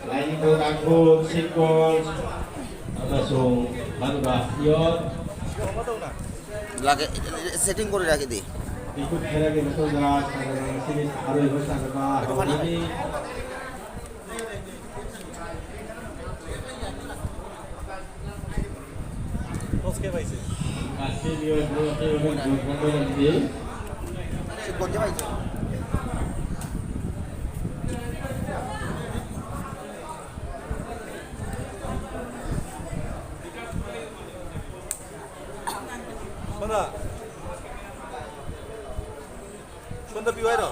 Lain ko ako sikol amasung Bangga Yot লাগে setting করে রাখি দিই ikut kira ke betul jelas karena sini harus bersama sama ini Oke baik sih. kasih dia dua nanti সে করতে পাইছে শোনা শুনতে PY না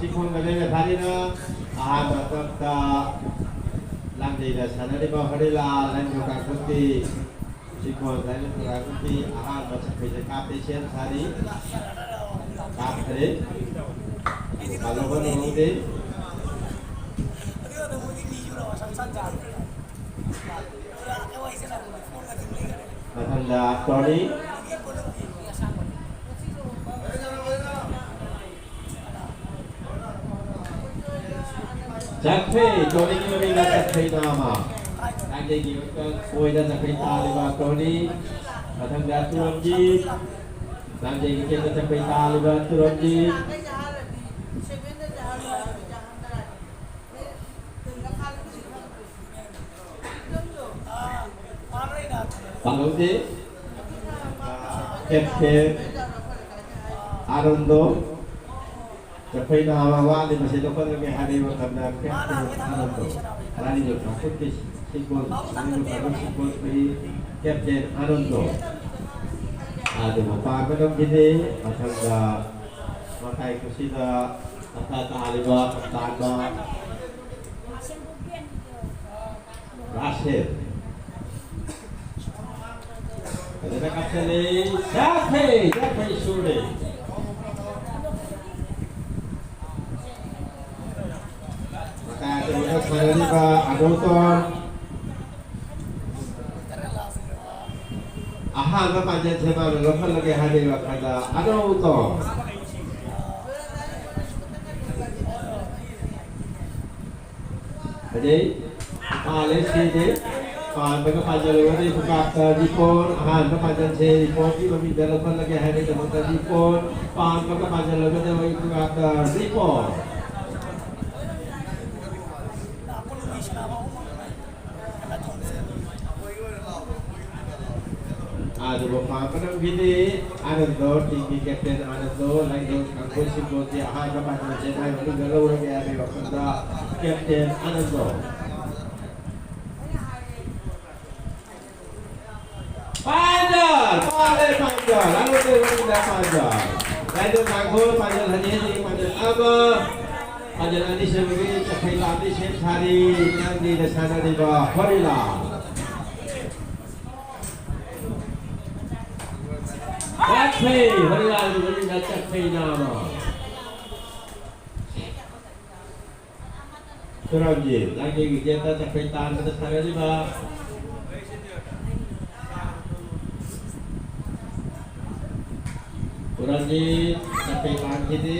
sikon kadang hari na tetap ta lantai dah sana di bawah hadila lain bukan kunti sikon lain bukan kunti macam kerja kapten hari kapten kalau pun nanti Matanda Tony Jakfe Tony ni lebih nak Jakfe nama nanti kita koi dah Jakfe taliba Tony Matanda Turunji nanti kita Jakfe taliba Turunji Panggungti Kapten Arundo Jakfe nama awak di masih depan lagi hari waktu Kapten Arundo Rani juga putih sikol ini juga sikol di Kapten Arundo ada bapa kadang gini macam dah makai kusida atau aliba tanda Rasir ada kapten ni Jakfe Sule maka ada saya ni Pak Adoton ahan apa jangan saya lepas lagi hadir wakanda Adoton jadi Alex ini Pan pagkapanjang lagi buka telefon, ahan pagkapanjang telefon di bawah telepon lagi hari telepon telefon, pan pagkapanjang lagi buka telefon. Ada beberapa kadang gini, ada dua tinggi kapten, ada dua lain dua kampus simpul dia ahan pagkapanjang telefon itu galau lagi hari wakanda kapten ada dua. Panjang, paling panjang, lalu dia tidak panjang. Lalu kangkul panjang hanya ini panjang ama Panjalani sebagai Capailani Sentari yang di sana di bawah Horila. Capai Horila diberi Capai nama. Suramji lagi kita Capai Tan di sana di bawah. Suramji Capai Tan ini.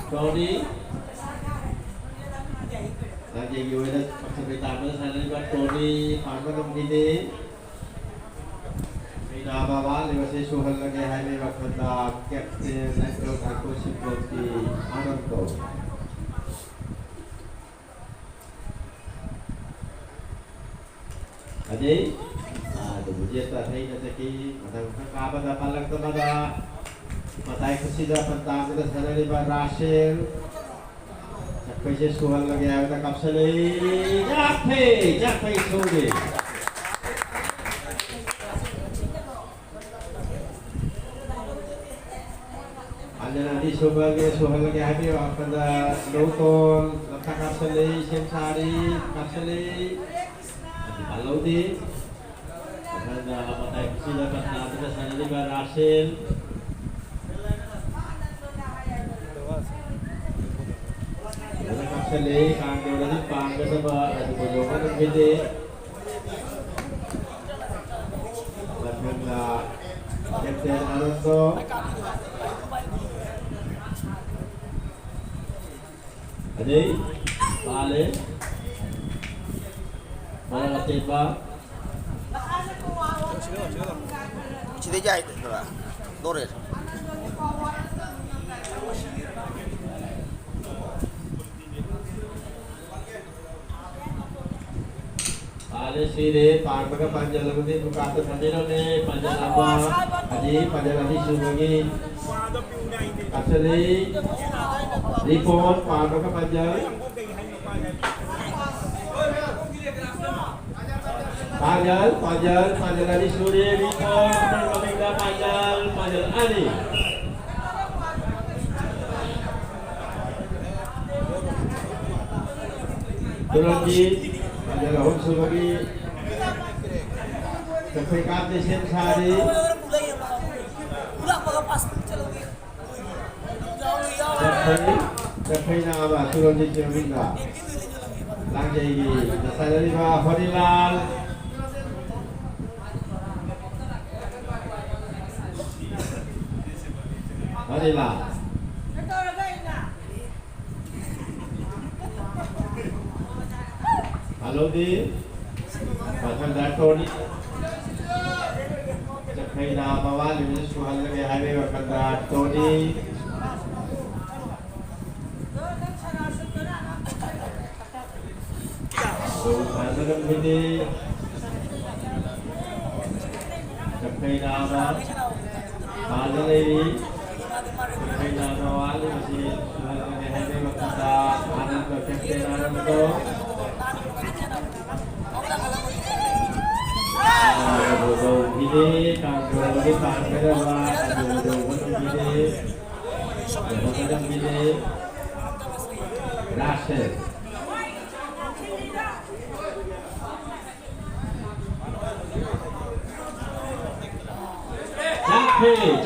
Tony lagi gimana sampai tamat sana juga Tony Parman begini Mina bawa lewat suhal lagi hari waktu dah Captain Lando aku seperti Ananto Aji ada bujet tak hay na saki matang kapan dapat lang tumada Matay ko sila pantang kita sana ni ba Russell Jakpay siya suhal lagi ang nakapsali Jakpay suli Anya nanti suhal lagi habi pada Lutol nakapsali Sensari kapsali Kalau di matay ko sila pantang kita sana ni ba Russell Kapsali, kang wala din pang sa ba at bulungan ng hindi. Lahat na Captain Alonso. Adi, Pale. Mana natin ba? Sini jahit lah. Dorer. Ada sini Parmaga Panjalamudi Bukata Sandirone Panjalama Haji Panjalani Subagi Kapsali Ripon Parmaga Panjal Panjalani Suri Ripon Parmaga Panjal Panjalani Turanji Panjal Hong Subagi Capai Kapten Sensari Capai nama Suranji Jaminda Langjai Dasar Lima Hodilal Hodilal Halo di Pasal Dato ni Capai nama wali Suhal lagi hari Pasal Dato ni Pasal ini Capai nama Pasal ini Capai nama wali Suhal lagi hari Pasal Ananto Captain Ananto ini kalau lagi pakai dalam ini dalam ini Russell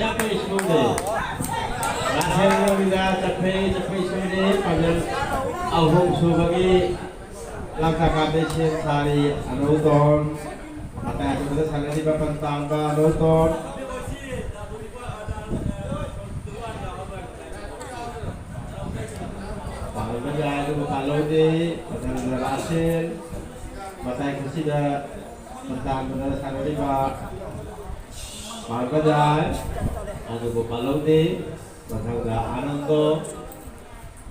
Capai semua Russell juga capai semua pada Ahong Subagi langkah Kapten Sensari Anodon Mata aku kita sana di papan tambah Anodon Paling kerja itu kalau di pada Russell Mata aku sudah tentang benar sana di bawah Paling kerja Aku kalau di pada Anando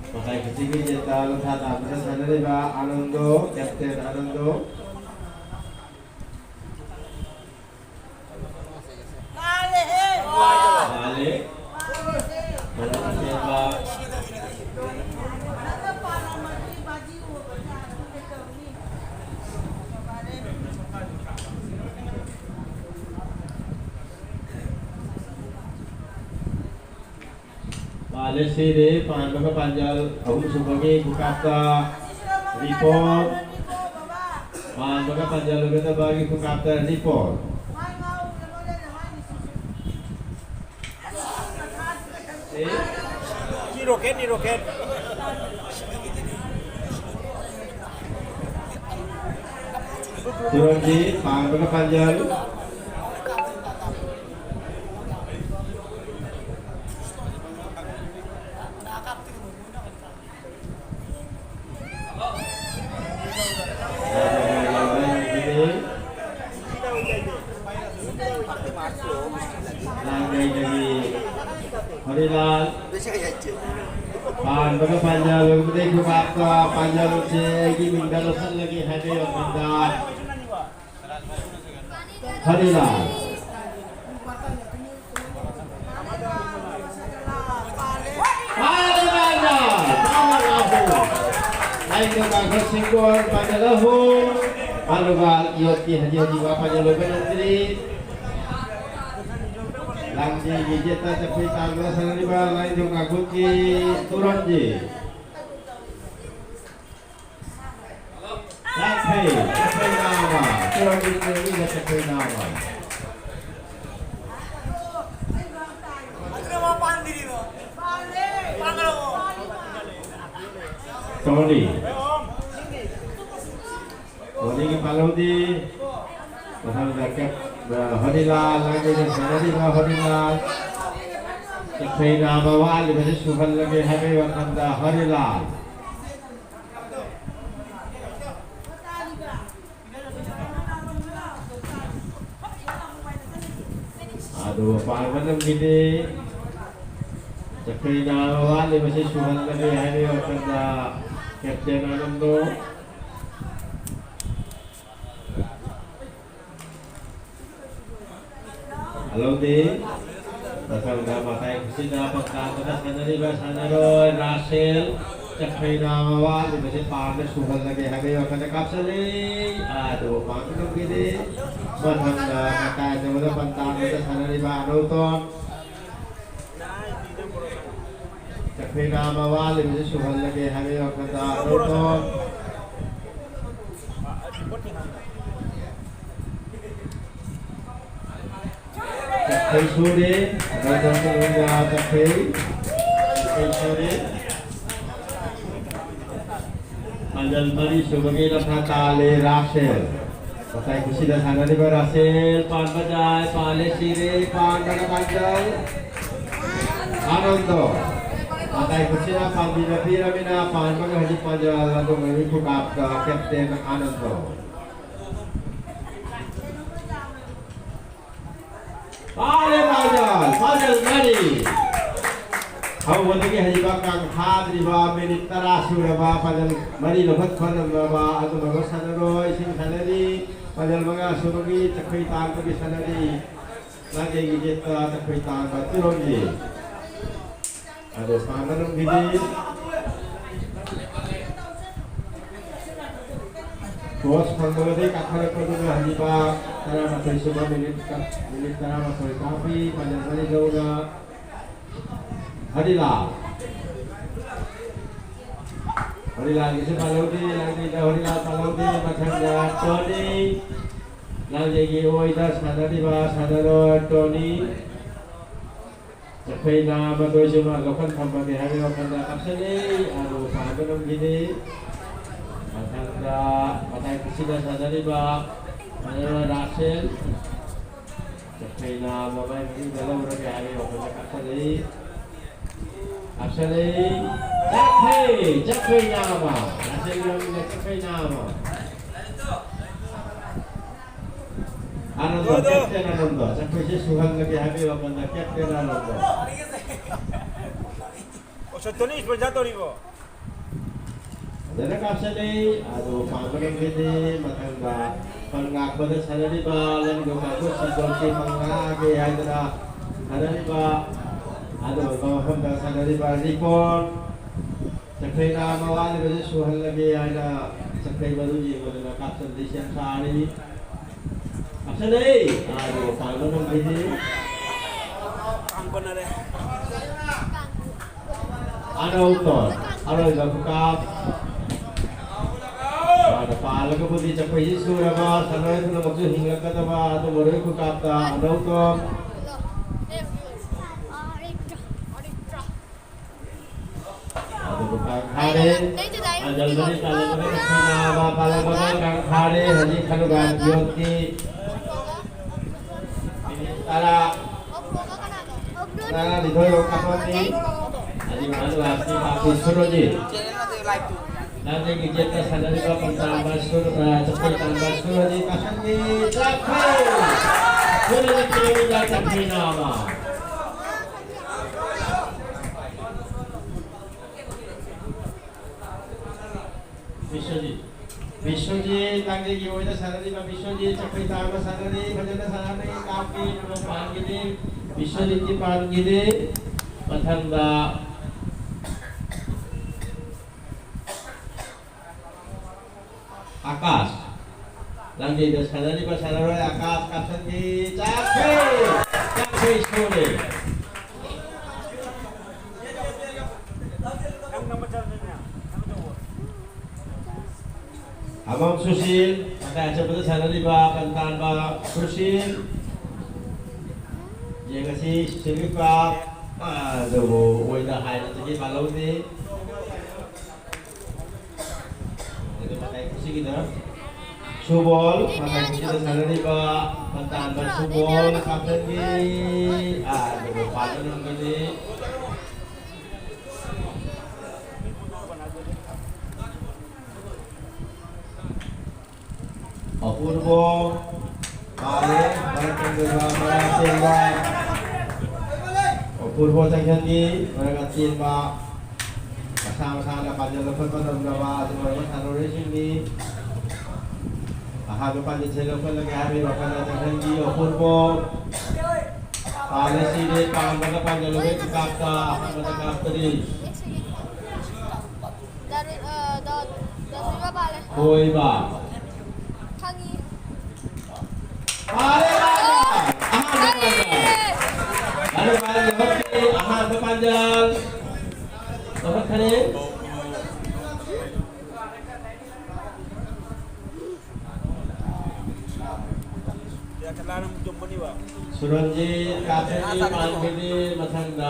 Pakai kecil jental saat benar sana di bawah Anando Captain Anando Balik. Mana tembak. Palesire Panbaga Panjal Ahum Subagi Kukapta Report Panbaga Panjal Lugata Bagi Kukapta Report Ni roket, ni roket. Suranji Panbaga Panjal Harilal Panbaga Panjal Lugde Kukapta Panjal Lugde Mindalo San lagi Hade Mandar Harilal Lain dengan Singkor Panjalahu Palugal Ioti Haji Haji Panjal Lugde Menteri Langji Gijeta Cepi Tangga Sanariba lain juga Guki Turanji Cepi Nama Turanji ini Cepi Nama Tony Tony Palodi Pasal dekat Harilal lagi dan Sanariba Harilal Cepi Nama wali masih suhan lagi Habib Wakanda Harilal Aduh, Parmanam gini Cepi Nama wali masih suhan lagi Habib Wakanda Kapten Anando Halo di Pasal nama tayo kusina pagkakata Sanariba Sanaroy Russell Cepi Nama wali masih pamer suhan lagi Habib Wakanda Kapsali Aduh, Parmanam gini Matanda kata Jawa Pantang kita Sanariba Anoton Cepi Nama wali masih suhan lagi Habib Wakanda Anoton Cepi Suri Raja Suri Cepi Suri Panjal Mari sebagai Nakatale Russell Patai Kusida Sanariba Russell Pan Bajai Palesire Panbaga Panjal Anando Patai Kusida Pandina Piramina Panbaga Haji Panjal lalu mengikut Kukapta Kapten Anando Panjal Mari Kau lagi Haji Bakang Hadriba Menit Tarasura Panjal Mari Lebat Panjal Baba atau Bagus Sanaroy Sing Sanari Panjal Baga Suragi Cepi Tangga Bagi Sanari Lagi Gijeta Cepi Tangga Turunji Aduh Panjal Gini Bos Panjal Kathara Kodunga Haji Bak Tara Masari Suba Menit Tara Masari Kapi Panjal Mari Gauga Harilal Harilal isi Palodi lagi Harilal Palodi Matanda Tony lagi Oida Sanariba Sanaro Tony Cepi Nama Doi Cuma Lokan Kambang Habib Wakanda Kapsali Aduh Panjal gini Matanda Patai Kusida Sanariba Sanaro Russell Cepi Nama Main dalam Rabi Habib Wakanda Kapsali Actually, Cepi Nama. Nasi yang Cepi Nama. Anando, Kapten Anando. Cepi suhan lagi Habib Wakanda Kapten Anando. Tony berjatuh ni kok. Jadi kapsali, aduh Panbaga gini, Matanda Pangaku dan Sanariba, dan Gokaku si Dolki Pangagi, Hadra Sanariba. Aduh, kalau Honda Sanariba Report Cepi Nama wali masih suhan lagi ada Cepi baru je pada kapten di siang hari kapsali, aduh Panjal gini Angkon ada Anauton, aroy gagukap. Pala ka po di sa pwede sura ba, sanoy ko na magsuhingag ka na ba, tumuloy ko kapta, Anauton. Kare, ajal bani talang bani nama palang bagal kang kare haji kanugan yoti tara tara di doyo kapati haji manu hati papi suroji nanti kita sadari ba tambah cepat tambah suroji kasangi capai sudah kita capai nama Biswajit lagi gimana sarari ba Biswajit capai tama sarari bajana sarari kapi nama panggini Biswajit di panggini matanda Akas lagi di sarari ba sarari Akas kapsan di capai sore Amam Susil, maka aja betul sana di bawah kantan bawah Susil. Dia kasih Susil pak, aduh, udah hai nanti malu ni. Itu pakai kursi kita. Subol, maka kita sana di bawah kantan bawah Subol, kapten ni, aduh, padan ni. Apurbo, Pare, Maratingga, Apurbo Tangyangi, Maragatimba, kasama-sama panjalapan panamdawa at mga sanorisyon ni Ahado panjalapan lagi hari Bakana Tangyangi, Apurbo, Pare Sidi, Pangambaga panjalapan kapta, Ahado kapta din. Hoy ba? Ada mana hoki, ahad berpanjang. Dapat kan ni? Dia kelarang jumpa ni ba. Suranjit, Kapeni, Panggini, Masangda,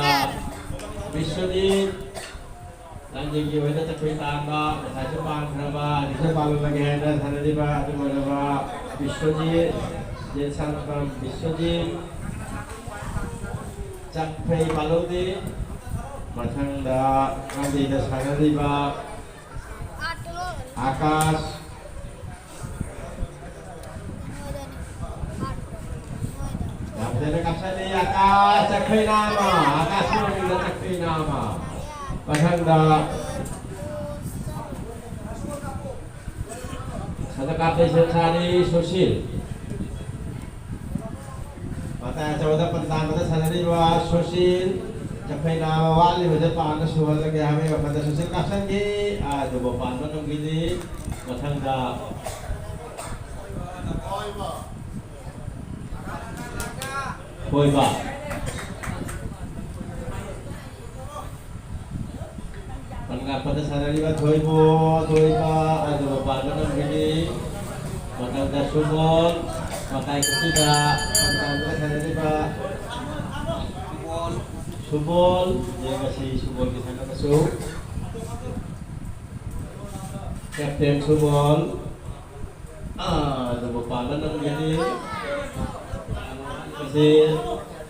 Biswajit, lanjut kita capai tambah, saya cepat berapa, saya paling lagi ada sana di bawah, ada berapa Biswajit. Jensan from Biswajit capai palodi matangda nanti dah sana riba Akas Namanya kapsani Akas capai nama Akas juga capai nama matangda sana kapten sensari Susil Mata coba pentan mata sanari bahwa Susil capai nama wali baca panas suara lagi kami baca Susil kasan di aduh bapak mana gini macam dah koi ba Pangkat pada sanari bahwa koi ba aduh bapak mana gini macam dah sumol Makai ketiga, makan sana ni pak. Subol, dia kasih subol di sana masuk. Kapten Subol, bapak mana jadi kasih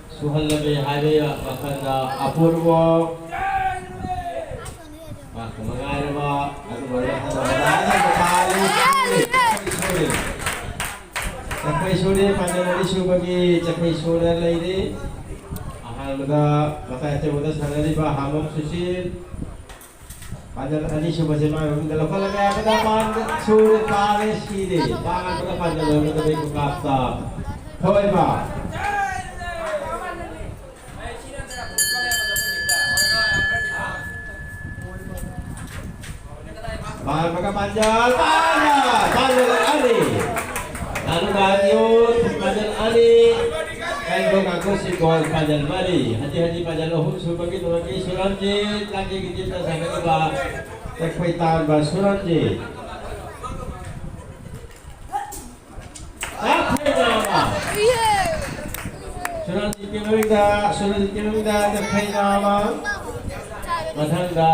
Suhal lebih hari bahkan Apurbo. Pak kemangai pak, aku boleh ada kepala. Capai sore panjang isu bagi capai sore lagi ahal muda maka coba sana di bawah Hamam Susil panjang isu bagi mana kalau kalau lagi ada panjang sore panas ini panjang kita panjang lagi kita ikut kapta kau apa maka panjang lagi Lalu lanjut panjang Ali, kayak Siko Kaku Sikol Pajalmari Haji Pajalohum Subagi Tumaki Suranjit lagi kita sampai ke bawah Tekpaitan Bas Suranjit Suranjit Kinumida Tekpaitama Mathangda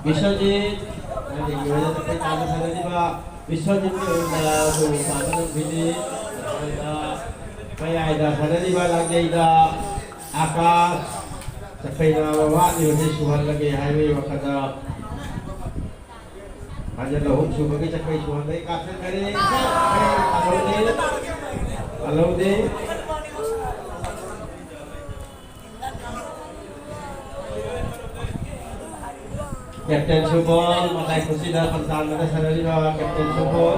Biswajit nanti gimana Tekpaitama sana di bawah Biswajit Kinumida Surupanan Bidi Kaya ida sana di bawah lagi ida Akas Tekpaitama Wak di bawah Suhan lagi highway wakada Pajalohum Subagi Tekpai Suhan lagi kapten kari Halo deh. Kapten Subol, makai kursi dah pentan mana sana di bawah Kapten Subol.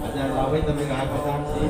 Ada lawai tapi nggak pentan sih.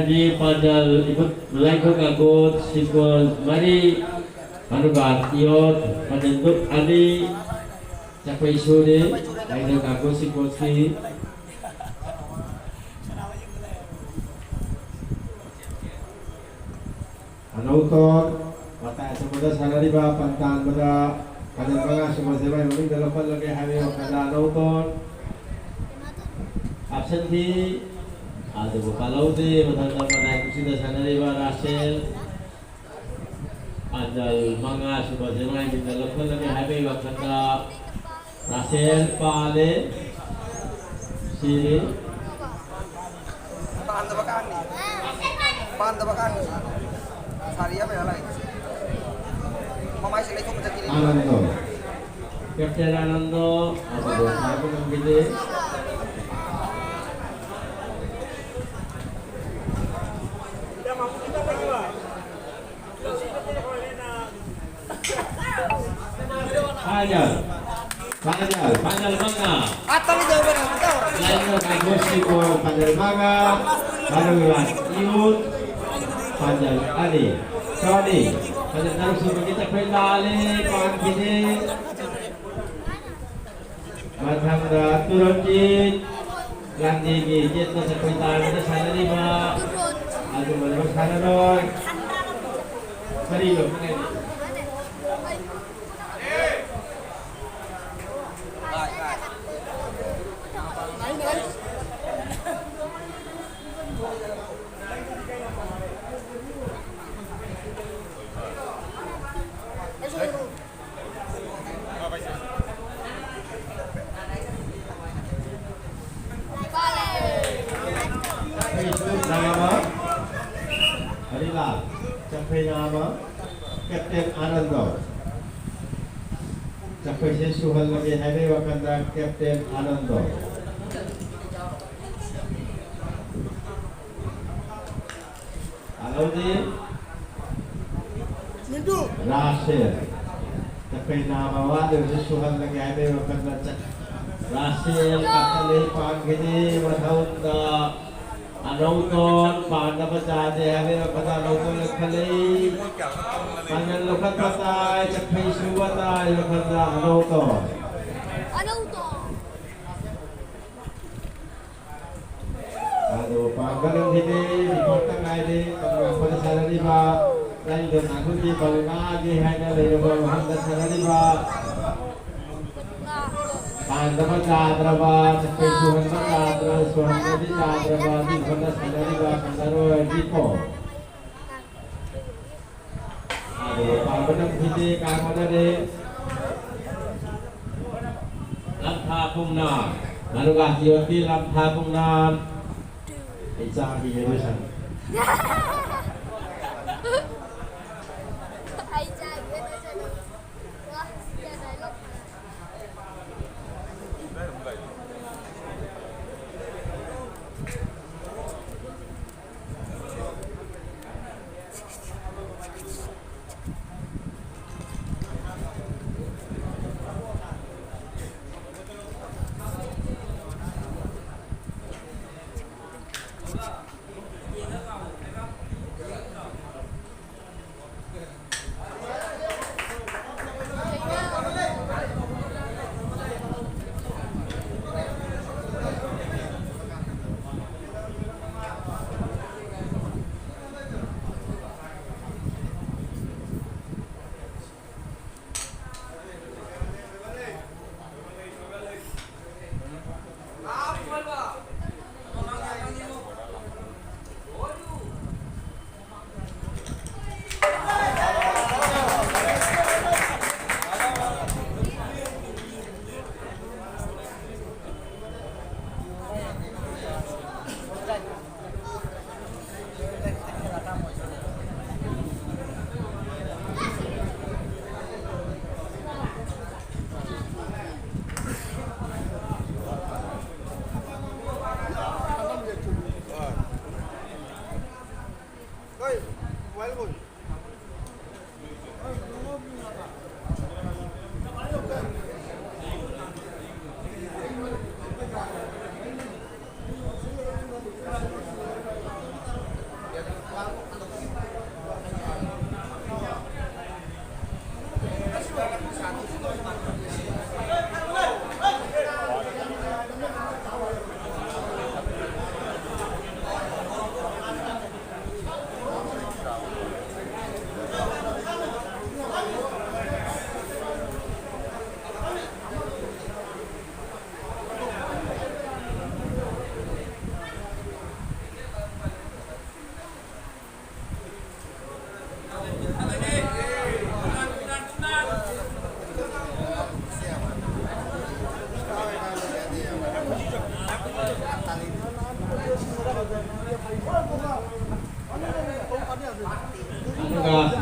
Haji Padal ikut melakukan kagut Sikol mari Anubat Iot Padenduk Adi Capai Sude Aida kagut Sikol si Anauton Mata semudah sanari ba pantan pada Kadang mga sumasabay Mungkin dalapan lagi hari Kada Anauton Absentee ada bukalau deh, matang-matang naik sudah sana riba Rasel, andal manga sudah jalan di dalam lagi habis waktu Rasel pale, sini. Pahan tabakan, sari apa ya lagi? Mama isi lagi macam ini. Anando, Kapten Anando, ada dua saya pun begini. 반열 막나 아따리 저번에 왔다. 라인을 가보시고 반열 막아 가령이와 이웃 반열 아니 저니 반열 나루수 kita pedale kawan kini Matangda turun jin Landi jin na sa pedale na sana lima Aduh mana sana doy Sarilo nama Harilah capai nama Kapten Anando capai sesuhal lagi hari wakanda Kapten Anando halo di Rasir capai nama waduh sesuhal lagi hari wakanda Rasir kakali panggini mathaunda Anauton, Panda Pajade, Havira Padanoton, Kali, Pangan Lokat Patai, Chakai Suwatai, Lokanda, Anauton. Aduh, Panggalang Hidi, Dipotang Aidi, Panggalang Pada Salariba, Lain dan aku di Balunagi, hanya dari Hamdan Salariba. Panda Pajadra, Chakai Suhan Pajadra, Suhan Pajadra, di Panda Salariba, Pandaro, Dipo. Aduh, Panggalang Hidi, Kamada Lampa Pungnan, Manugah Yoti, Lampa Pungnan. Isa di Yerusan.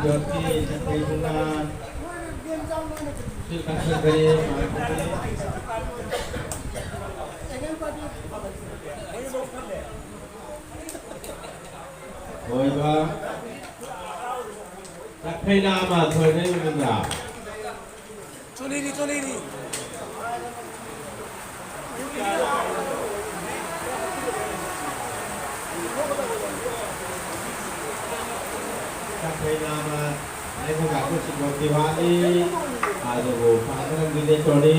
Joti Capai Bungan Silakan segera Ôi ba Capai nama thôi đấy mình làm 쫄리리. Sampai nama Ayo gaku Sibot Diwali Aduh Pangeran Gede Tony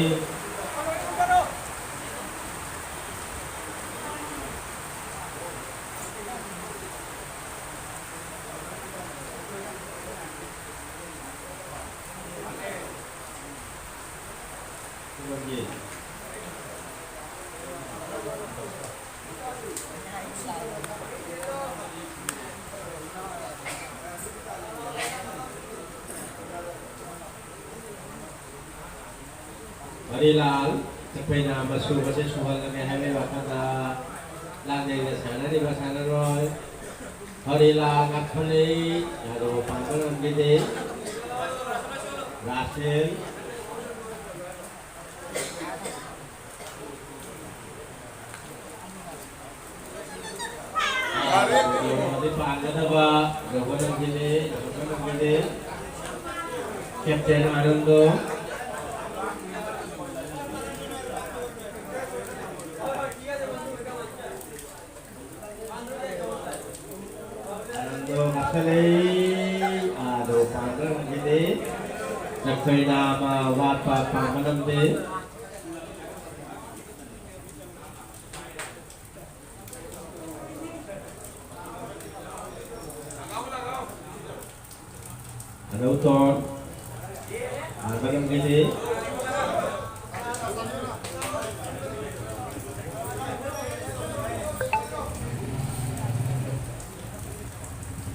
Marilal, sampai nama suhu masih suhal lagi hari waktu lantai di sana di sana roy. Marilal ngapeli, aduh Pangeran Gede, Rasil. Di Pangeran apa? Pangeran Gede, Kapten Arando. Aduh Pangeran Gede, sampai nama Wapa Pangeran Gede. Ada uton, Pangeran Gede.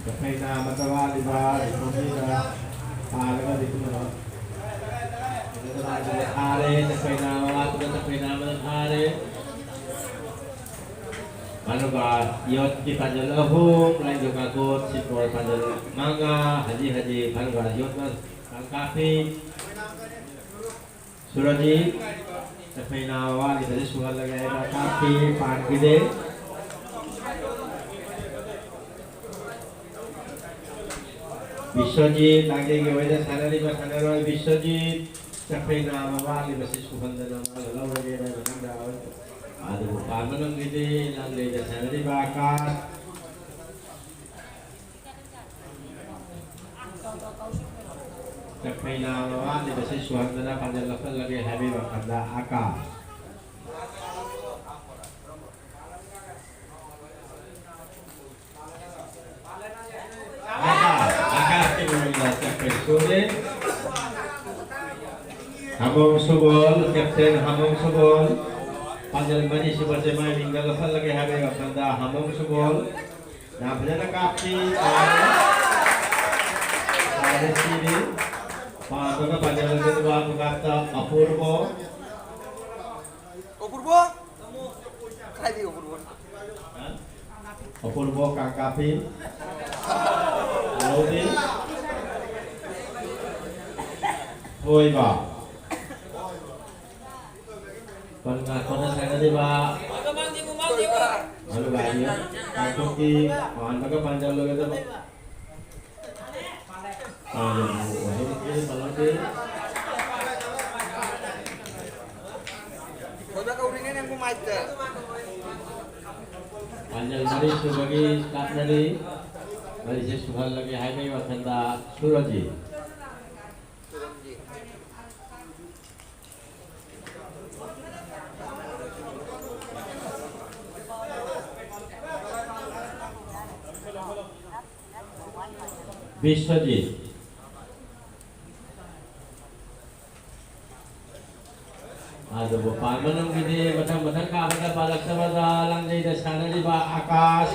Sampai nama tawa di bawah di mana ada di mana. Itu ada hari sampai nama waktu sampai nama hari. Manusia yot di panjang lahum, lain juga kot sipol panjang manga, haji manusia yot mas kafe. Suraji sampai nama di tadi surat lagi ada kafe pan gede. Biswajit lagi gawai sana di sana roy Biswajit sampai nama wali masih suhan dan nama lalu lagi ada macam dah. Aduh Pangeran Gede lagi di sana di bakat. Sampai nama wali masih suhan dan nama panjang lagi habis bakat dah akar. Hamong Subol, Kapten Hamong Subol, panjang bani sebagai main hingga lepas lagi hari wakanda Hamong Subol, namanya kapi, ada sini, pada panjang lagi dua kata Apurbo, Kali Opurbo, Apurbo kang kapi, Lodi, Hoiba. Kona sana di ba? Ano ba yun? Kung di, paano ka panjang lo gitu? Ini malah di. Kau kau ini yang kumait ke? Panjang dari sebagai staf dari Suhal lagi highway wakanda Suraji. Biswajit aduh Pangeran Gede batang-batang kabar balak sabada lang di sana di ba Akas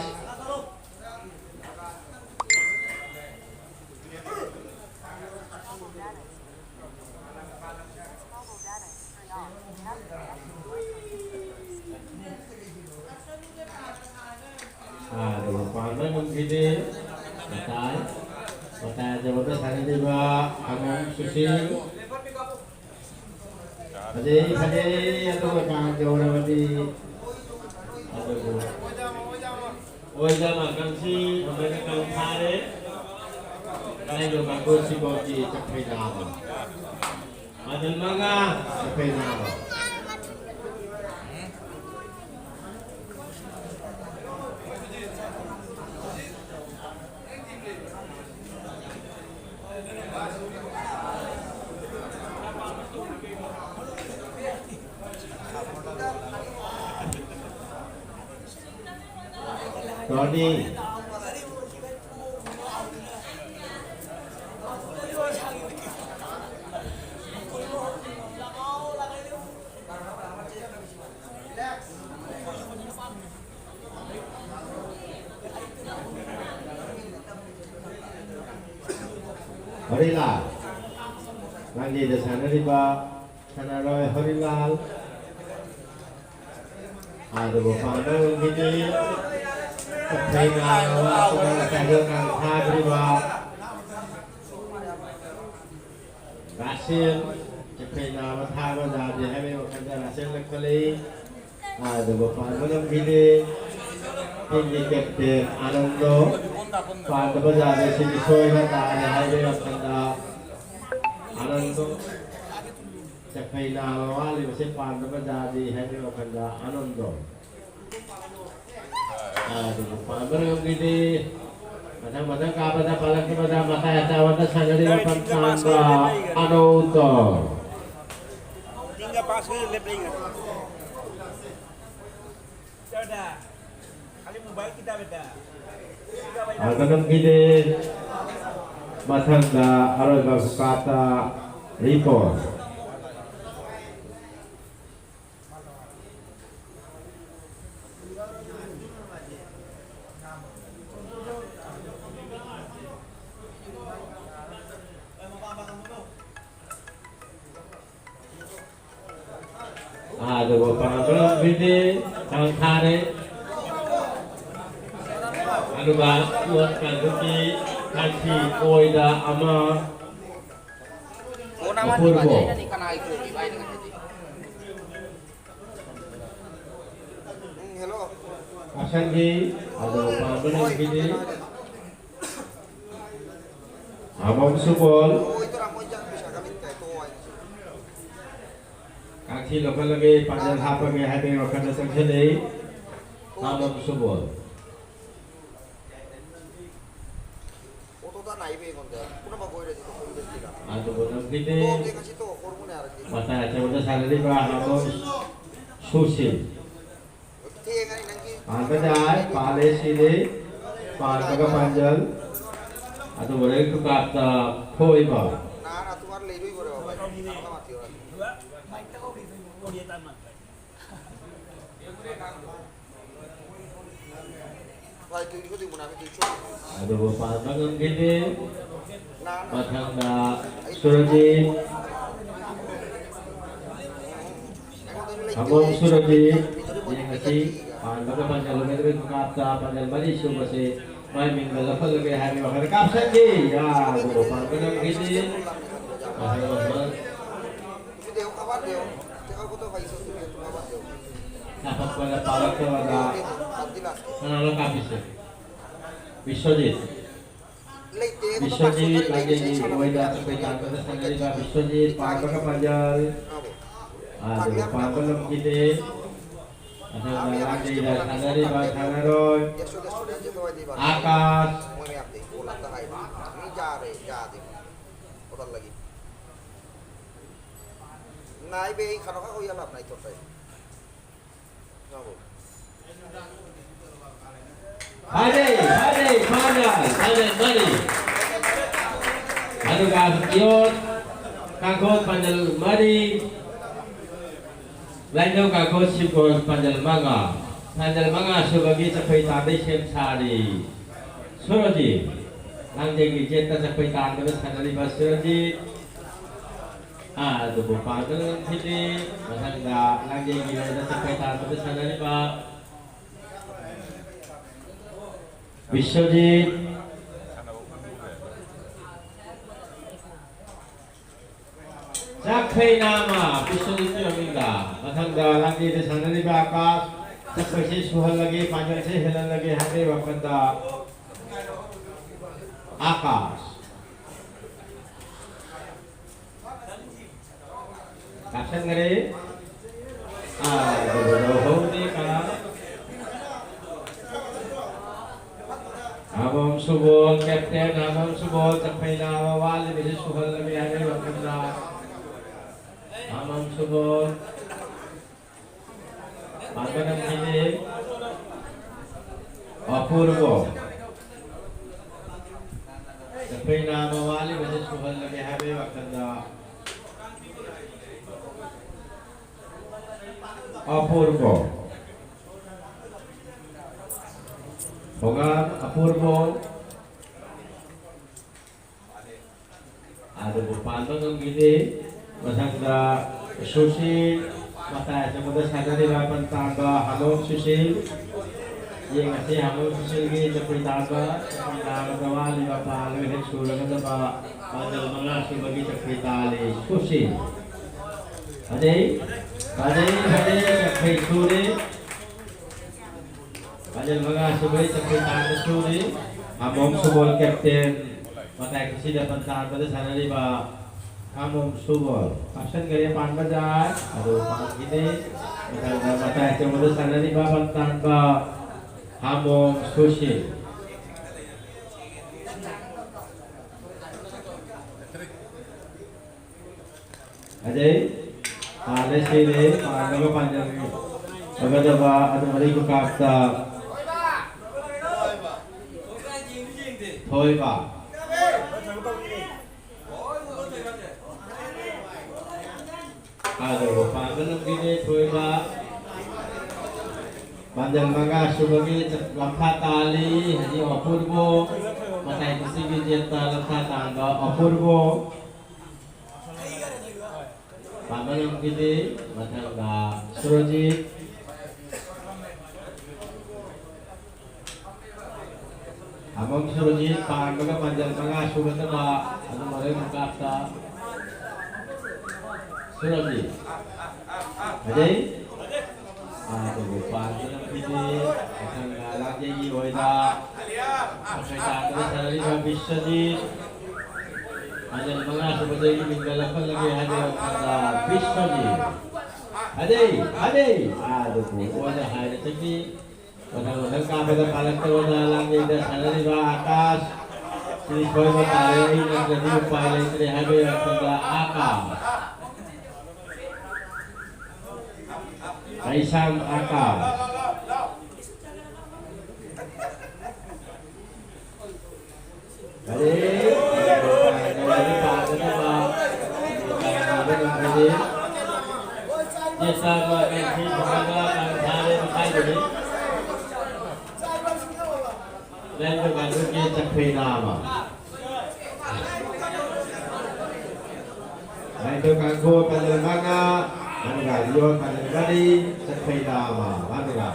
aduh Pangeran Gede batai jawabnya sana di ba Hamong Susil Haji atau kang jawab di aduh Oja makan si mereka kalau hari kalian juga bagus si boti cakri nama Panjal manga capai nama. Tony Harilal lagi di sana riba sana roy Harilal ada bapana begini capai nama sudah kehilangan riba Rasil capai nama thawa jadi hari waktu Rasil lekali ada bapana begini ini kapten Anando pada bazaar sini soalnya tak ada hari waktu Anando capai nama wali masih pada bazaar di hari waktu Anando aduh pamer gini madang kapada palang kepada mata yata sanari lapan tangga Anando Tinggal pasir lebih kan. Sudah. Kali mobile kita beda. akan gini matangga aroga kata report ada beberapa video yang tarik anu ba buat kaki kaki koida ama naman di ba dyan ni kanay ko di ba ini kan jadi. Hello. asan di ada beberapa video abang subol Oh itu ramo dyan bisa gamit kay tuwa. kaki lokal lagi panjang hapa ke hati wakanda sangkene abang subol Naibe konde. Kuna ba koire dito ko dito ka. ada beberapa video To ke kasi to hormone ara dito. mata coba salari ba abang susil Tiye ngani nangki. Angkadai, pale sini, paga panjal, atau boleh itu kata koi ba. Na na tumar leidoi bore ba. Apa mati ora. Dua. Baik tak kau itu. Kau dia tamat. Baik itu ikut ibu nami tujuh. Ada beberapa yang gini, Na na. macam dah Suraji, abang Suraji, yang kasih, paga panjal lebih itu kata panjal balik subasi, main minggu lepas lagi hari waktu kapsen di, ya, ada beberapa yang gini, macam Itu deo kabar deo. Cakap ko to kay iso deo kabar deo. dapat pada parak tu ada. Pagdilas. Mana kapis ya? Biswajit. Late ko to Biswajit lagi di Weda sekitar kota sendiri ba Biswajit pakai panjal. Ada pakai kita. Ada lagi di sendiri ba Thanaroy. Yeso je to di ba. Akas. Mo may update ko lang ta kay. Ni jare jadi. Total lagi. Naibe khano ka ko yalap na ito tay. Ngabo. Panjal, mari. Aduh kakiot, kakot panjal mari. Lainnya kakot sipol panjal manga sebagai capai tadi sari. Suraji, nanti kita capai tadi sari pas Suraji. Aduh panjal sini, masa enggak lagi kita capai tadi sari pak. Biswajit capai nama Biswajit yang minta matangga lagi di sana di bakas capai si suhal lagi panjang si hilang lagi hari wakanda Akas Kapsan ngari. Hodi ka. Amam subol Captain Amam subol sampai nama wali bisa subol lebih hari waktu Amam subol. Pandangan ini Apurvo. Sampai nama wali bisa subol lebih hari waktu Apurvo. Hongan Apurvo ada berpantang yang gini masangda susi mata semudah sadari lapan tangga halom susi yang ngasih halom susi gini seperti tangga wali bapak leher surga kata panjang mengasih bagi seperti tali susi ada seperti suri Panjang mga subay sa pintaan suri, among subol Captain, matay kasi dapat saan pada sana di ba, among subol. Kapsan kaya paan ba dyan? Aduh, pangat gini, matay sa mga sana di ba, pantaan ba, among sushi. Ajay, ada sini, mga panjang Agad ba ano mali ko kapta Thôi ba Aduh pangalan gini thôi ba Panjang mga subagi lakha tali haji apurbo matay kusigi jeta lakha tangga apurbo pangalan gini matangga surojit Among surujit pangaga panjang mga sugat na ba ano maray magkapta surujit Ajay Tugupan ko ng piti Isang lagi iwoy na Pakaitaan ko sa rin na Bishadit Panjang mga sugat ay minggalapan lagi hadi ang Bishadit Ajay Tugupan na hadi tagi Kadang-kadang kami na palagtawa na lang nila sana di ba akas Sinipoy mo tayo ay nagdali yung pilot ni Habi ang pag-akas Kaisang akas Bali Nawali pa ako na ba Kaya ng bali Jesa ba kasi bagaga ang hari makay bali Dan bergantung capai nama. Dan itu kanggo penyelenggara, mengalir penyelenggara capai nama, mana?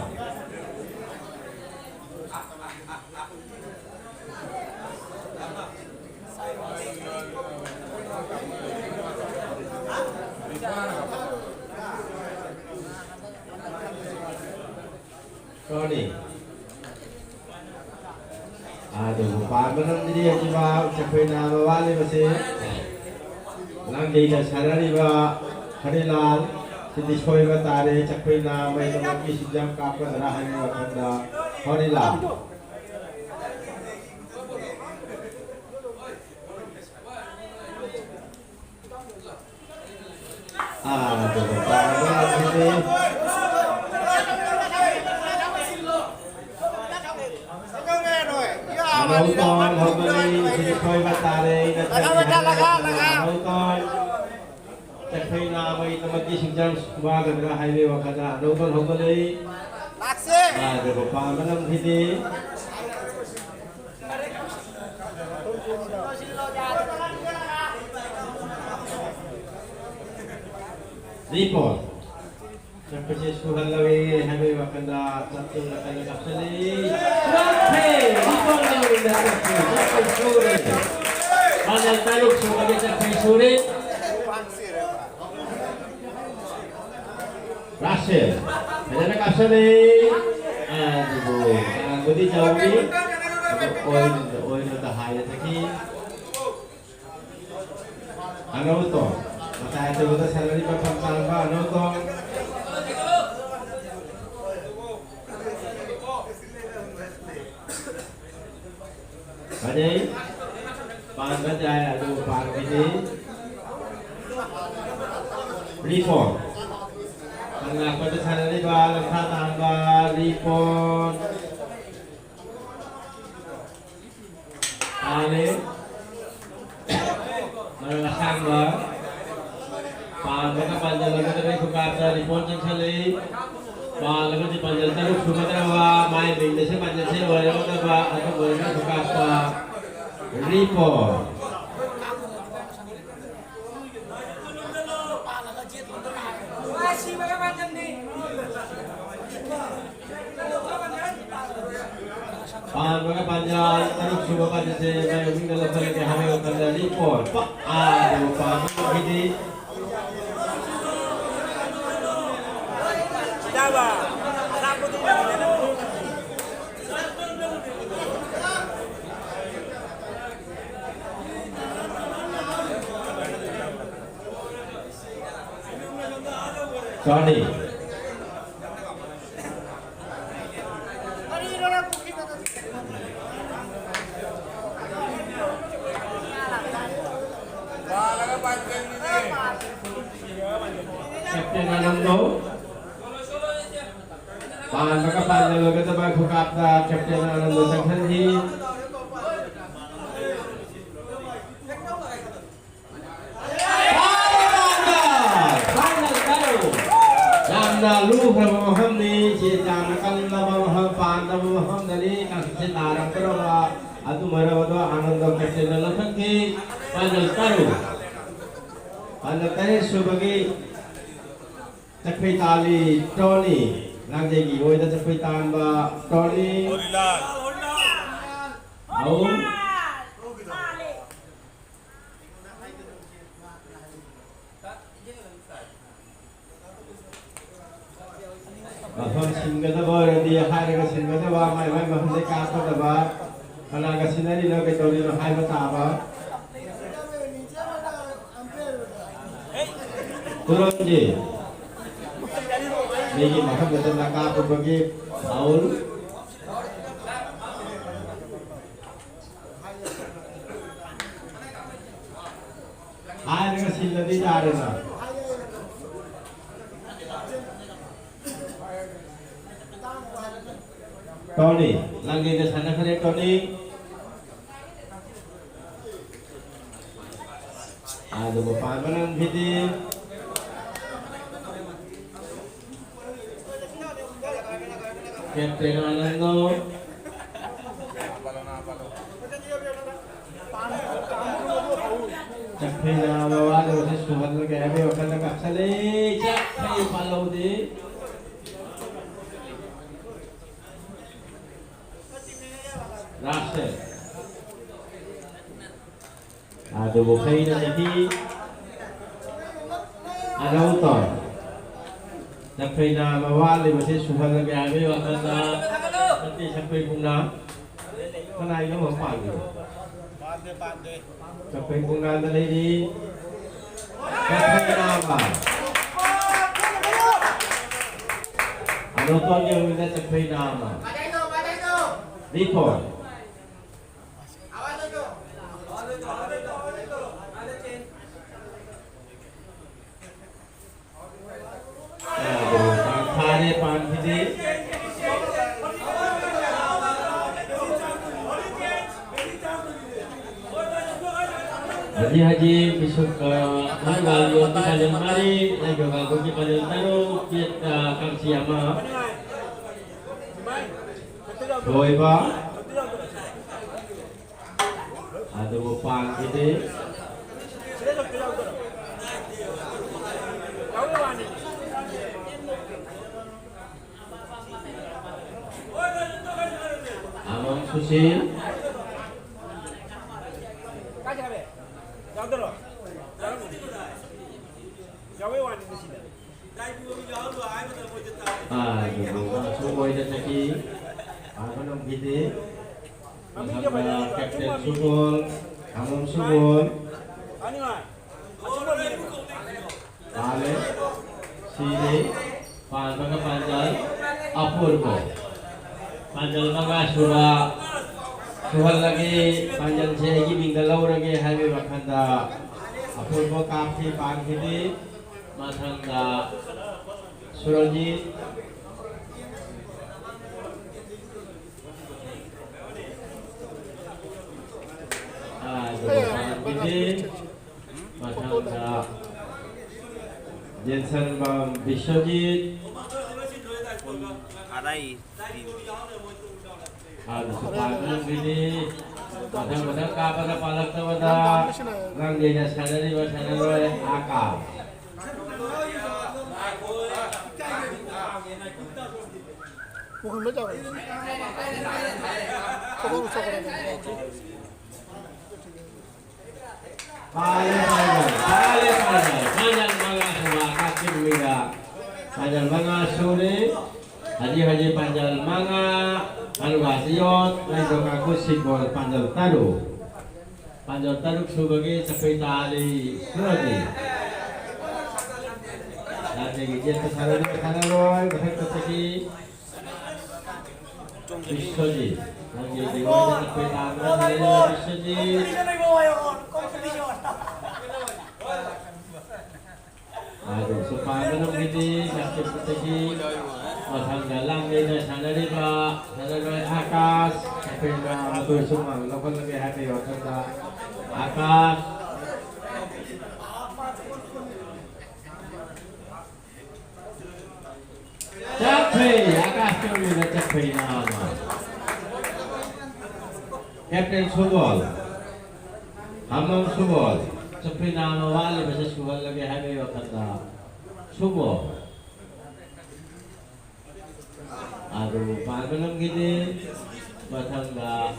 Sorry. Aduh, pamanang diri ang iba capai nama wali masih lang data sarari ba harilan sidisoy ba tare capai nama ito magkisijam kapan rahan mo kanda harilan aduh, pamanang diri Nauton, hobali, sinikoy matari, nauton, capai nama ito magkisijam kumaga na highway wakada, nauton, hobali, aduh, pamanang diri report. Sampai suhan lawi habi wakanda satu nakala kapsali. Sampai report lawi na sampai sore. Mana taluk sudah sampai sore. Rasil. Ada kapsali. Aduh, angkudi jauh ni. Oil dah haya lagi. Ano to? Mata itu betul salary papan tanpa notong. Badai pan bajai adu pan ini report. Tengah pada salary bal tanpa report. Ale Merasang ba Pan ka panjal lagu tayo kukata report ng sali Pan lagu di panjal tayo sumatra ba May bingda siya panjal siya wala ka ba Ato wala ka kukata report Pan ka panjal tayo sumatra siya May bingda lang sa lagi hamay kukata report Aduh pan hindi Dawa. Sapo din na. Sorry. Captain Anando. Pan pagkapan ng kita maghukat na Captain Anando sa kanhi. Final tayo. Namna lu pramaham ni cita nakal namaham pan namaham dari kasih tarang kerawa atu merawat Anando Captain Anando kanhi. Final tayo. Final tayo sebagai Takpitali Tony. Langjagi, oi dah capai tambah Tony. Aum. Bahkan singgah dah dia hari ke singgah dah mai bahkan dia kata dah kalau ke sinari nak ke Tony nak hai mata apa? Turun je. Ini maka betul nak apa bagi Saul. Hari ini sila di jalan. Tony, lagi di sana kare Tony. Ada beberapa orang video. Captain Anando Captain bawa terus surat lagi habis akan nak sale Captain follow di Russell ada bukai dan jadi ada utol Captain bawa terus surat lagi habis akan nanti sampai punggah mana itu mau pagi sampai punggah tadi di Captain apa ada utol yang minta Captain apa report Hari pan ini Haji besok tanggal 23 Januari lagi bagi pada taruh kita kang siapa Boyba ada pan ini Amang Susil semua itu lagi apa nama kita Captain Subul Amang Subul Pale, Sini, Panjang Panjal, Apurbo. Panjal Manga Sura, Suhal lagi Panjal Segi Minggalau lagi Hari Wakanda, Apurbo Kapi Panghidi, Matanda, Surajit. Panghidi, Matanda, Jensen Bam Biswajit. Arai. Sepanjang ini kadang-kadang kapan palak pada orang dia sadari bahasa oleh akal. Bukan baca apa? Coba usah korang. Panjang manga semua kaki beda. Panjang manga sore, haji panjang manga. Alwasiot, lain kaku simbol panjal taruh sebagai capai tali lagi. Nanti gigi kesalahan roy, bahkan kesegi Biswajit. Lagi di bawah capai tali Biswajit. Aduh, supaya belum gini sakit kesegi. Masang dalam ini sana di bawah, sana di atas, sampai ke atur semua. Lepas lagi hati waktu atas. Capai atas tu kita capai nama. Kapten Subol, Hamam Subol, capai nama wali bahasa Subol lagi hati waktu Subol. Aduh, panjang gini, batangga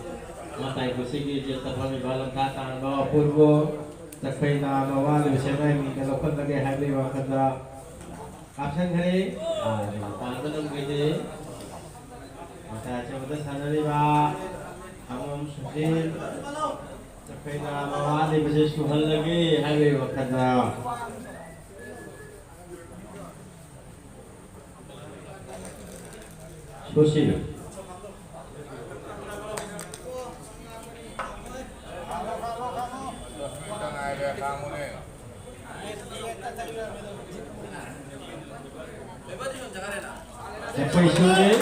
matai kusigi jeta kami balam tatang bawa purbo, capai nama wali bersama ini kalau pun lagi hari waktu absen hari, panjang gini, mata coba sana riba, hamam susin, capai nama wali bersama lagi hari waktu Susil. Capai Susil.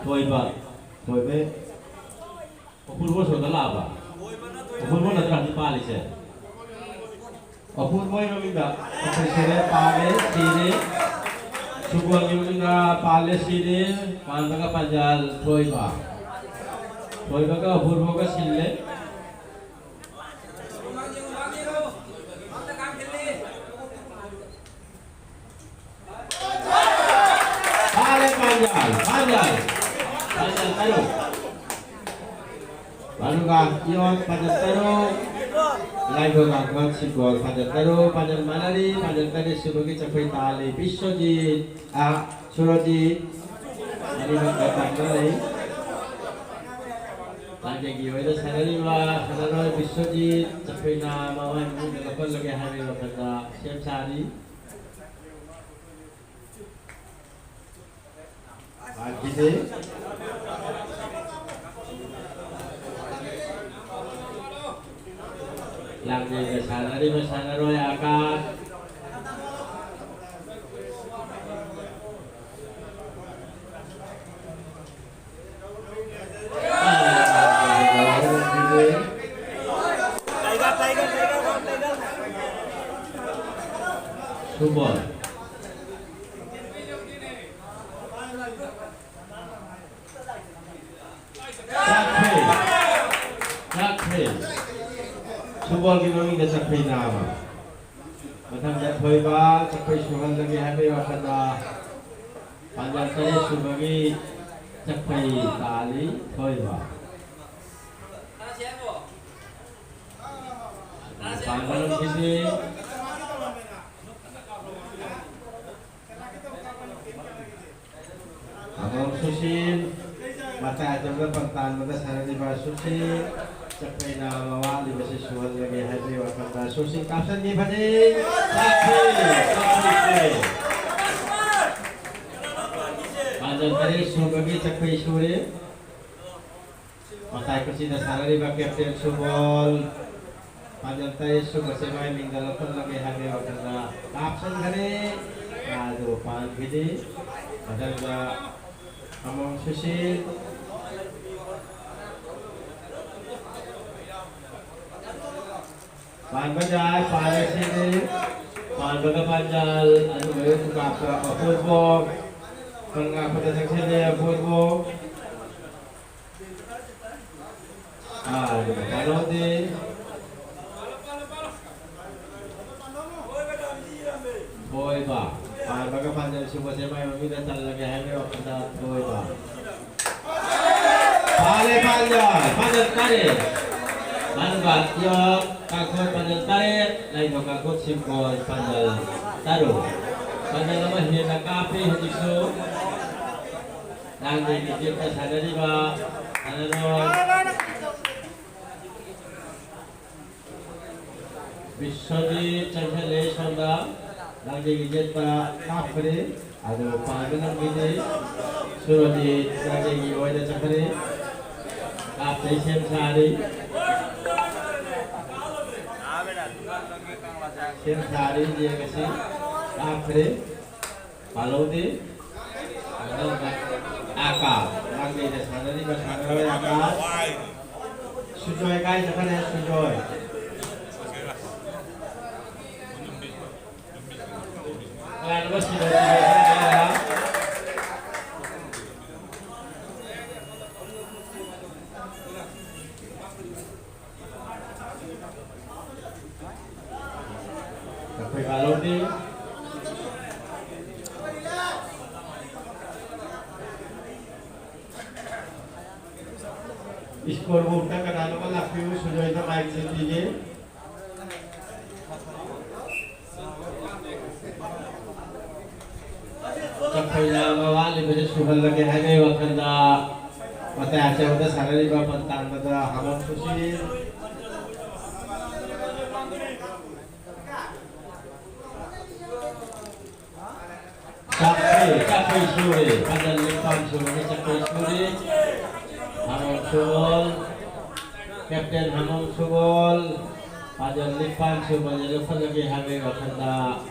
Toiba. Apurbo sudah laba. Apurbo nanti palis ya. Apurbo yang minta, presiden Pale sini, Subol yang minta Pale sini, Panjang Panjal Toiba ke Apurbo ke sini. Pale Panjal taruh. Lalu kan Ion Panjal taruh. Lain gangguan simbol panjang taruh, panjang manari, panjang tadi sebagai capai tali Biswajit, Surajit, ini mengatakan lagi. Lagi gila itu sana lima, sana roy Biswajit, capai nama wan, lepas lagi hari lepas siap cari. Lagi deh. Lagi ke sana di sana roy akas. Subol. Subol gimana kita capai nama? Macam capai ba, capai suhal lagi hari waktu panjang tadi sebagai capai tali toiba. Panjang gini. Abang Susil. Mata jumlah pertahanan mata sana di bawah susi capai nama wali masih suhan lagi haji wakanda susi kapsen di badi sapi panjang tadi subagi capai suri mata kesini sana di bawah kapten subol panjang tadi subasi main minggal pun lagi haji wakanda kapsen tadi aduh pan gini ada among susi pan bajai pan sini pan baga panjal anu bayu tukapa purbo pengapa datang sini purbo kalau di boy ba pan baga panjal subuh semai mami datang lagi hari waktu dah boy ba pale panjal kare Manbat yok kakot panjal tarik, lain dong kakot simpol panjal taruh. Panjal nama hiena kafe hadisu. Nanti kita sadari ba, anon. Bisodi cahale sonda, nanti kita kafe, ada panjang gini, surodi nanti kita cahale, kafe sehari. Sem sari dia kasih kafe, palodi, akar, lagi di sana ni bersama akar, sujoy kai jangan ya sujoy. Kalau bos sudah ya. Tapi kalau di skor bukan kadang kadang laku sudah itu main sendiri. Sampai nama lebih suhal lagi hari wakanda mata aja mata sarari bapak tang mata hamam susi. Capai suri, panjang lipan suri, capai suri, hamam subol, kapten hamam subol, panjang lipan subol, jadi pun lagi hamil wakanda.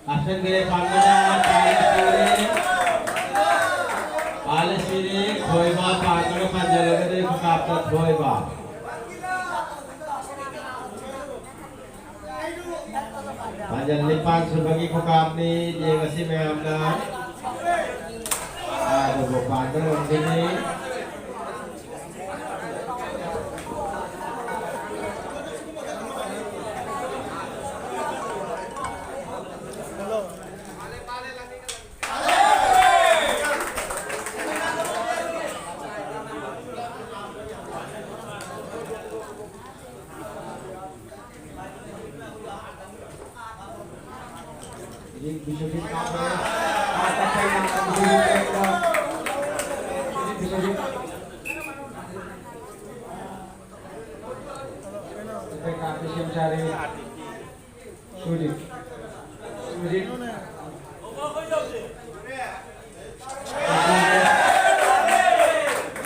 Kapten gede panjang, paling sini, boyba panjang gede kapten boyba. Panjang lipan sebagai kokap ni dia kasih memang ada bukan terus ini bisa dikatakan kata yang diberikan ini bisa PKP mencari sulit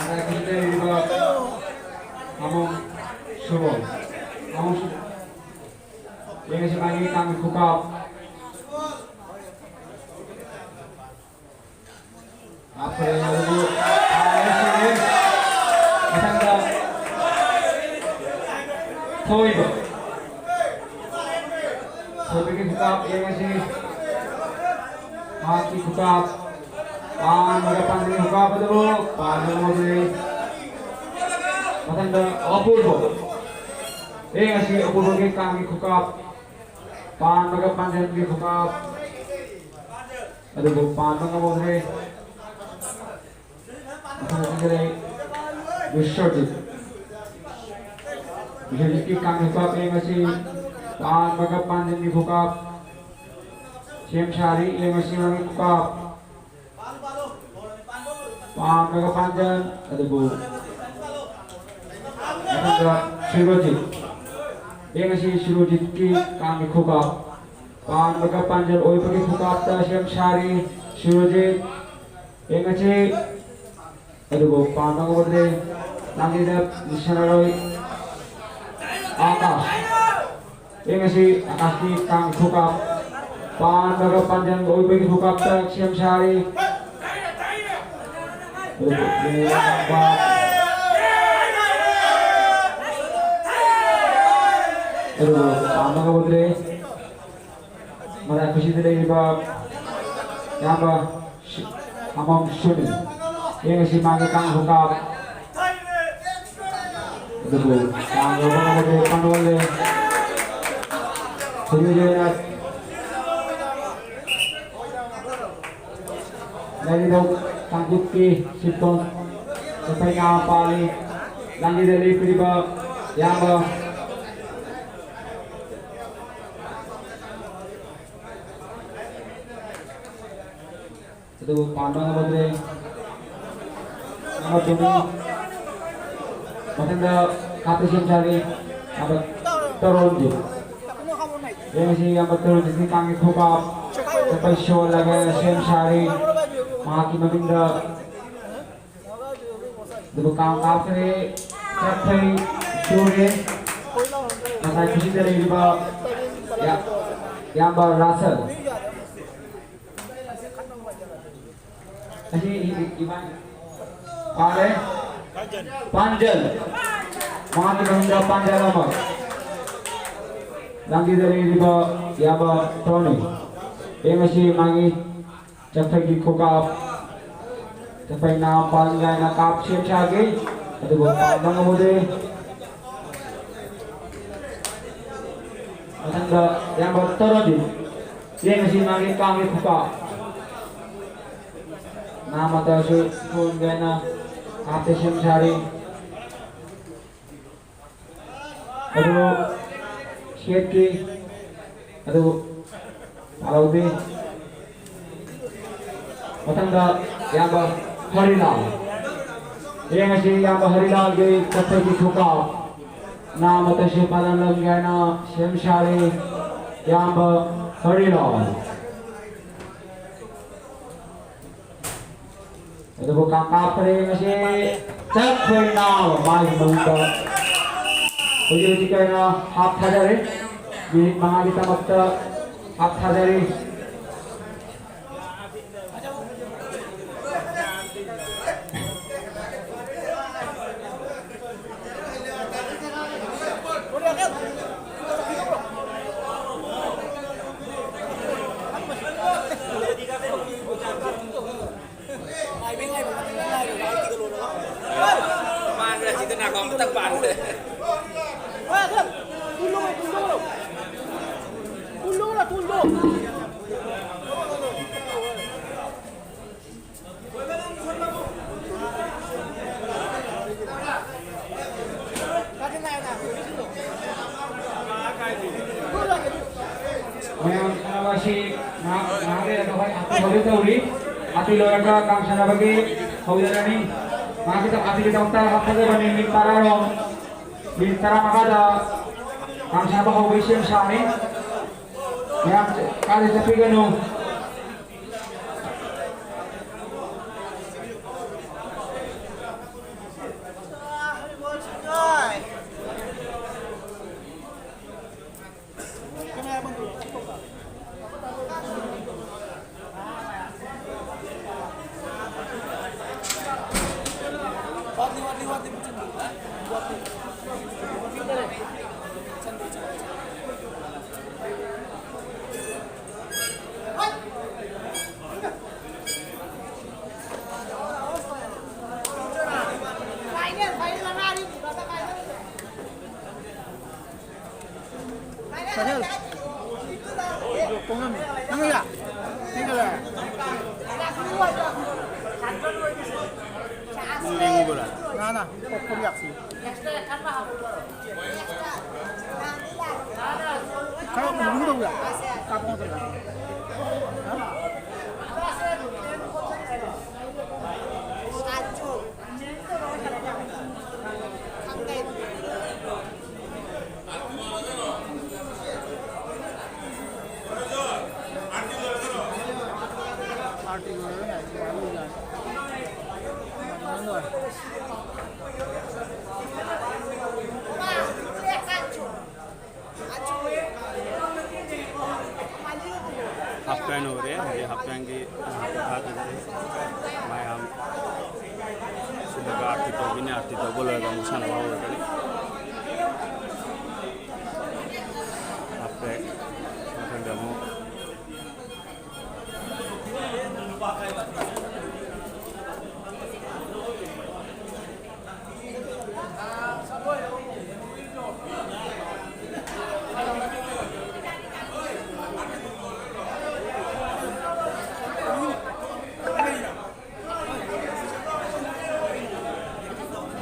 ada kita di bawah kamu subol yang sebagai kami buka apa yang lalu matangga Toiba sebagai buka yang masih mati buka pan berapa ini buka betul pan mulai matangga Apurbo yang masih Apurbo kami buka pan berapa panjang buka ada pan mulai Bisyodit kami buka yang masih pan baga panjang dibuka Siam Sari yang masih kami buka Pamega Panjan adubu Nanda Shirojit Yengasi Shirojit ki kami khukap Pamega Panjan oipagi khukap ta Shyam Shari Shirojit Yengasi adubu Pamega bodre Nangidap Nishanaroi Akash Yengasi Akash ki kami khukap Pamega Panjan oipagi khukap ta Shyam Shari Pamega bodre Mara खुशी दिले इबा यहाँ पर हमम सुने ये किसी मांगे काम होगा देखो काम लोगों को जो कंट्रोल सुनिए जो है नहीं तो tanggup ki sipon sampai ngapali langi dari priba yang itu pandang bodre nama demi macam dah kata siapa cari apa terunjuk yang si yang betul di sini kami buka sampai show lagi siapa cari Maki Maminda Dukang Kapre Kapre Shure Masai Kushi dari Iba Yamba Russell Kasi Iban Pare Panjal Maki Maminda Panjal Amar Langi dari Iba Yamba Tony Emasi Mangi Jafai di kokap, jafai na panjang na kap siap cagi, ada bukan bang abode, ada yang berterodi, yang masih magi kami kokap, nama tasu pun gana kap siap cari, ada siap ki, ada palaude. Matanda yang Harilal, yang masih yang Harilal jadi kata di suka, nama tersi padan lenggana Syamshari yang Harilal. Itu bukan kapre masih cakap nama mai bangga. Jadi jika na half hadari, di mana kita maksud half hadari. Ati loraga kang sana bagi haudarani makita ati kita utara hafade bani mintara rom mintara makada kang sana hau bishim shani yang kali tapi ganu Kalau belum tahu ya, kapan terjadi? Party गरेर नि हामी जान्छ half pant हो रहे हैं ये half pant की मैं हम सुबह का आरती तो भी नहीं आरती तो बोल रहा था मुझे